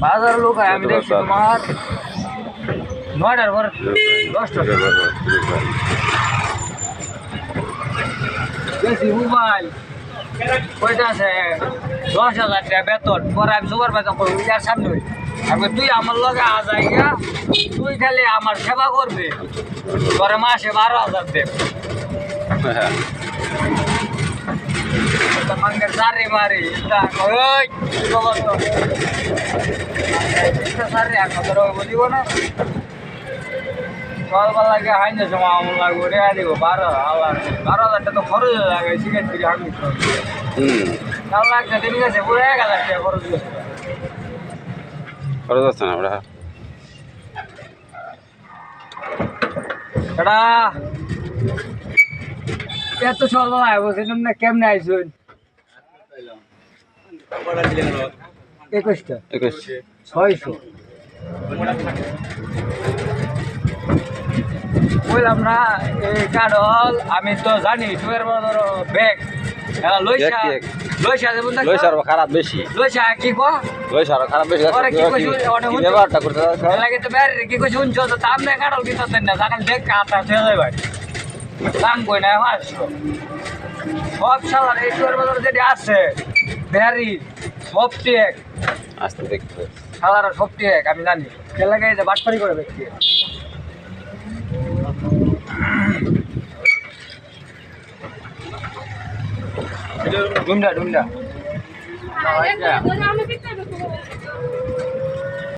বাজার লোক হয় আমি দেখছি তোমার 9টার পর 10টা বেশি মোবাইল কয়টা আছে 10,000 টাকা বেতন পরে আমি সুপার বেতন করবো ইয়ার সামনে আমি তুই আমার লগে আজাইগা তুই খালি আমার সেবা করবে পরে মাসে 12,000 দেব মাঙ্গের সারে মারি ওই সারে আপনাদের বুঝিব না সকালবেলাকে হাইনে সময় আমার লাগবে রে দিব 12,000 টাকা তো খরচ হয়ে লাগে সিগারেট ফিরে আমি তাও লাগছে ঠিক আছে পুরো 1,000 টাকা খরচ হয়েছে খরচ আছে না আমরা এটা এত সকালবেলা বলছে তোমরা কেমনে আইসুন 21টা 600 বললাম না এই কাডল আমি তো জানি টুয়ের বড় ব্যাগ লইসা লইসা দেবো না লইসার খারাপ বেশি লইসা কি কো লইসার খারাপ বেশি ওরে কি কইছ ওটা ব্যবহারটা করতে লাগে তো বাইরে কি কইছ শুনছো তো সামনে কাডল কি তো না জানেন দেখ কাটা চলে ভাই দাম কই না আমার সব সালার এই টুয়ের বড় যেটি আছে ব্যারি সব টেক আস্তে দেখতে সালার সব টেক আমি জানি কে লাগে যে বাটপারি করে ব্যক্তি ডুমডা